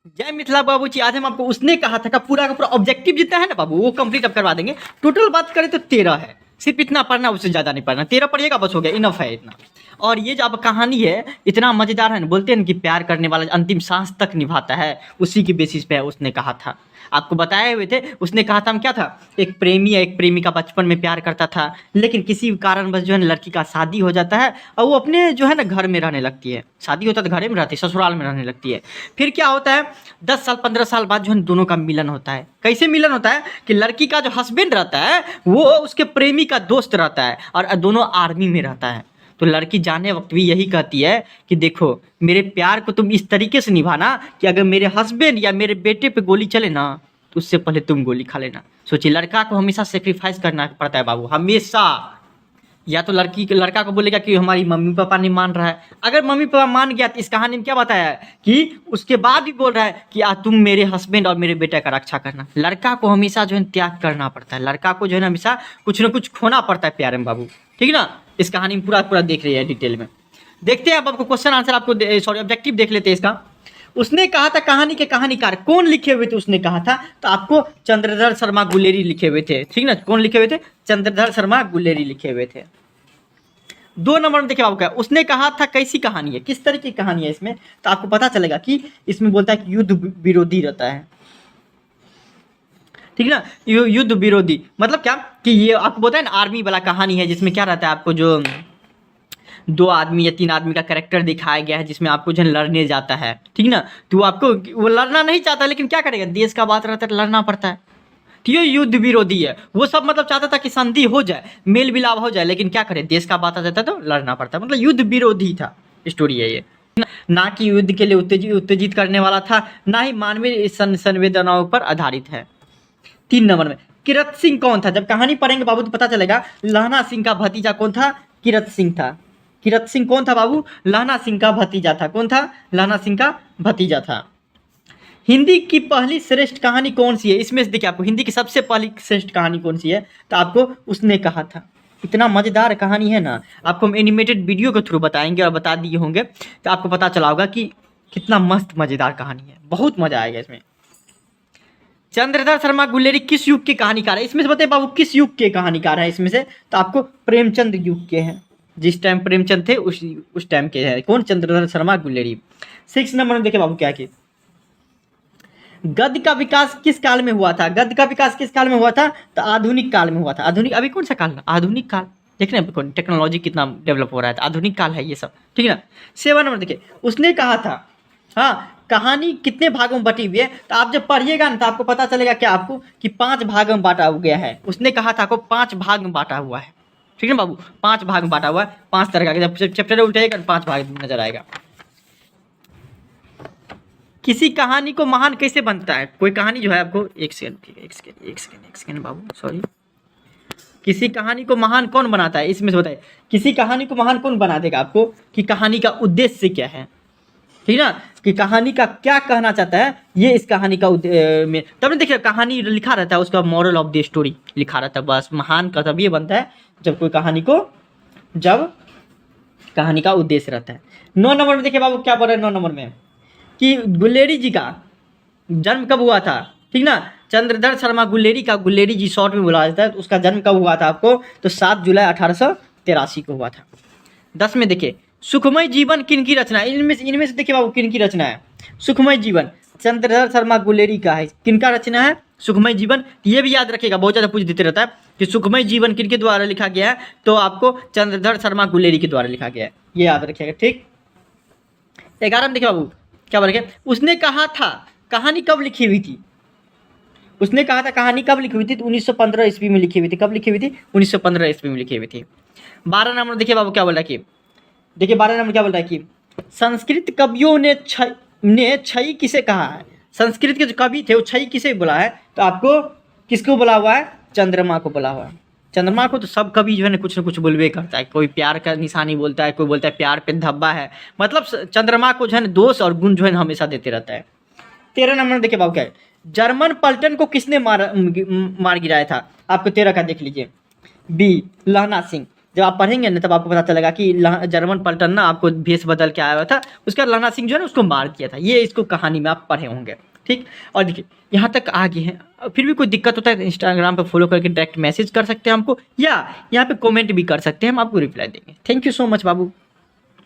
जय मिथिला बाबू जी, आज हम आपको उसने कहा था का पूरा ऑब्जेक्टिव जितना है ना बाबू वो कंप्लीट अब करवा देंगे। टोटल बात करें तो 13 है, सिर्फ इतना पढ़ना, उससे ज़्यादा नहीं पढ़ना। 13 पढ़िएगा बस, हो गया, इनफ है इतना। और ये जो अब कहानी है इतना मज़ेदार है ना, बोलते हैं ना कि प्यार करने वाला अंतिम सांस तक निभाता है, उसी की बेसिस पे उसने कहा था। आपको बताए हुए थे, उसने कहा था हम क्या था, एक प्रेमी या एक प्रेमिका बचपन में प्यार करता था, लेकिन किसी कारणवश जो है ना लड़की का शादी हो जाता है और वो अपने जो है ना घर में रहने लगती है। शादी होता है तो घर में रहती है, ससुराल में रहने लगती है। फिर क्या होता है, 10 साल 15 साल बाद जो है दोनों का मिलन होता है। कैसे मिलन होता है कि लड़की का जो हस्बैंड रहता है वो उसके प्रेमी का दोस्त रहता है और दोनों आर्मी में रहता है। तो लड़की जाने वक्त भी यही कहती है कि देखो मेरे प्यार को तुम इस तरीके से निभाना कि अगर मेरे हस्बैंड या मेरे बेटे पे गोली चले ना तो उससे पहले तुम गोली खा लेना। सोचिए, लड़का को हमेशा सेक्रीफाइस करना पड़ता है बाबू, हमेशा। या तो लड़का को बोलेगा कि हमारी मम्मी पापा नहीं मान रहा है, अगर मम्मी पापा मान गया तो इस कहानी में क्या बताया है कि उसके बाद भी बोल रहा है कि तुम मेरे हस्बैंड और मेरे बेटे का रक्षा करना। लड़का को हमेशा जो है त्याग करना पड़ता है, लड़का को जो है ना हमेशा कुछ ना कुछ खोना पड़ता है प्यारे में बाबू, ठीक है ना। इस कहानी में पूरा पूरा देख रही है डिटेल में। देखते हैं अब आपको क्वेश्चन आंसर, आपको सॉरी ऑब्जेक्टिव देख लेते हैं इसका। उसने कहा था कहानी के कहानीकार कौन लिखे हुए थे, उसने कहा था तो आपको चंद्रधर शर्मा गुलेरी लिखे हुए थे, ठीक ना। कौन लिखे हुए थे, चंद्रधर शर्मा गुलेरी लिखे हुए थे। 2 नंबर में देखिए आपको, उसने कहा था कैसी कहानी है, किस तरह की कहानी है इसमें, तो आपको पता चलेगा कि इसमें बोलता है कि युद्ध विरोधी रहता है, ठीक है ना। युद्ध विरोधी मतलब क्या कि ये आपको बोलता है ना आर्मी वाला कहानी है, जिसमें क्या रहता है, आपको जो 2 आदमी या 3 आदमी का कैरेक्टर दिखाया गया है, जिसमें आपको जो लड़ने जाता है, ठीक ना। तो वो आपको वो लड़ना नहीं चाहता, लेकिन क्या करेगा, देश का बात रहता है लड़ना पड़ता है। तो ये युद्ध विरोधी है, वो सब मतलब चाहता था कि संधि हो जाए, मेल मिलाप हो जाए, लेकिन क्या करे, देश का बात आ जाता है तो लड़ना पड़ता है, मतलब युद्ध विरोधी था। स्टोरी है ये, ना कि युद्ध के लिए उत्तेजित करने वाला था, ना ही मानवीय संवेदनाओं पर आधारित है। 3 नंबर में किरत सिंह कौन था, जब कहानी पढ़ेंगे बाबू तो पता चलेगा। लहना सिंह का भतीजा कौन था, किरत सिंह था। किरत सिंह कौन था बाबू, लहना सिंह का भतीजा था। कौन था, लहना सिंह का भतीजा था। हिंदी की पहली श्रेष्ठ कहानी कौन सी है, इसमें से देखिए आपको हिंदी की सबसे पहली श्रेष्ठ कहानी कौन सी है, तो आपको उसने कहा था। इतना मज़ेदार कहानी है ना, आपको हम एनिमेटेड वीडियो के थ्रू बताएंगे और बता दिए होंगे तो आपको पता चला होगा कि कितना मस्त मज़ेदार कहानी है, बहुत मज़ा आएगा इसमें। चंद्रधर शर्मा गुलेरी किस युग के कहानीकार है, इसमें से बताइए बाबू किस युग के कहानीकार है इसमें से, तो आपको प्रेमचंद युग के हैं, जिस टाइम प्रेमचंद थे उस टाइम के हैं। कौन, चंद्रधर शर्मा गुलेरी। 6 नंबर में देखिए बाबू क्या कि गद्य का विकास किस काल में हुआ था, गद्य का विकास किस काल में हुआ था, तो आधुनिक काल में हुआ था। आधुनिक, अभी कौन सा काल, आधुनिक काल, देख रहे हैं टेक्नोलॉजी कितना डेवलप हो रहा है, तो आधुनिक काल है ये सब, ठीक है ना। 7 नंबर देखिए, उसने कहा था, हाँ कहानी कितने भागों में बटी हुई है, तो आप जब पढ़िएगा ना तो आपको पता चलेगा क्या आपको कि 5 भागों में बांटा गया है। उसने कहा था आपको 5 भाग में बांटा हुआ है, ठीक है ना बाबू, 5 भाग में बांटा हुआ है, 5 तरह का। जब चैप्टर उल्टेगा 5 भाग में नजर आएगा। किसी कहानी को महान कैसे बनता है, कोई कहानी जो है आपको, एक सेकंड बाबू, सॉरी। किसी कहानी को महान कौन बनाता है, इसमें से बताइए किसी कहानी को महान कौन बना देगा आपको, कि कहानी का उद्देश्य क्या है, ठीक है ना, कि कहानी का क्या कहना चाहता है, ये इस कहानी का में तब देखिए कहानी लिखा रहता है, उसका मॉरल ऑफ द स्टोरी लिखा रहता है। बस महान का तब ये बनता है जब कोई कहानी को, जब कहानी का उद्देश्य रहता है। 9 नंबर में देखिए बाबू क्या बोल रहे हैं 9 नंबर में, कि गुलेरी जी का जन्म कब हुआ था, ठीक ना। चंद्रधर शर्मा गुलेरी का, गुलेरी जी शॉर्ट में बुलाया जाता है, तो उसका जन्म कब हुआ था आपको, तो 7 जुलाई 1883 को हुआ था। 10 में देखिए सुखमय जीवन किन की रचना है, इनमें से देखिए बाबू किन की रचना है, सुखमय जीवन चंद्रधर शर्मा गुलेरी का है। किनका रचना है, सुखमय जीवन। ये भी याद रखिएगा, बहुत ज़्यादा पूछ देते रहता है कि सुखमय जीवन किनके द्वारा लिखा गया है, तो आपको चंद्रधर शर्मा गुलेरी के द्वारा लिखा गया है, ये याद रखिएगा, ठीक। 11 में देखिए बाबू क्या बोल रहे, उसने कहा था कहानी कब लिखी हुई थी, उसने कहा था कहानी कब लिखी हुई थी, तो 1915 ईस्वी में लिखी हुई थी। कब लिखी हुई थी, 1915 ईस्वी में लिखी हुई थी। 12 नंबर देखिए बाबू क्या बोल रहा है कि, देखिए 12 नंबर क्या बोल रहा है कि संस्कृत कवियों ने छई किसे कहा है, संस्कृत के जो कवि थे वो छई किसे बोला है, तो आपको किसको बोला हुआ है, चंद्रमा को बोला हुआ है। चंद्रमा को तो सब कवि जो है ना कुछ बोलवे करता है, कोई प्यार का निशानी बोलता है, कोई बोलता है प्यार पे धब्बा है, मतलब चंद्रमा को जो है ना दोष और गुण जो है ना हमेशा देते रहता है। 13 नंबर देखिए बाबू क्या है, जर्मन पलटन को किसने मार गिराया था, आपको 13 का देख लीजिए। बी लहना सिंह, जब आप पढ़ेंगे ना तब आपको पता चलेगा कि जर्मन पलटन ना आपको भेष बदल के आया हुआ था, उसका लहना सिंह जो है ना उसको मार दिया था। ये इसको कहानी में आप पढ़े होंगे, ठीक। और देखिए यहाँ तक आ गए हैं, फिर भी कोई दिक्कत होता है तो इंस्टाग्राम पे फॉलो करके डायरेक्ट मैसेज कर सकते हैं हमको, या यहाँ पे कमेंट भी कर सकते हैं, हम आपको रिप्लाई देंगे। Thank you so much Babu.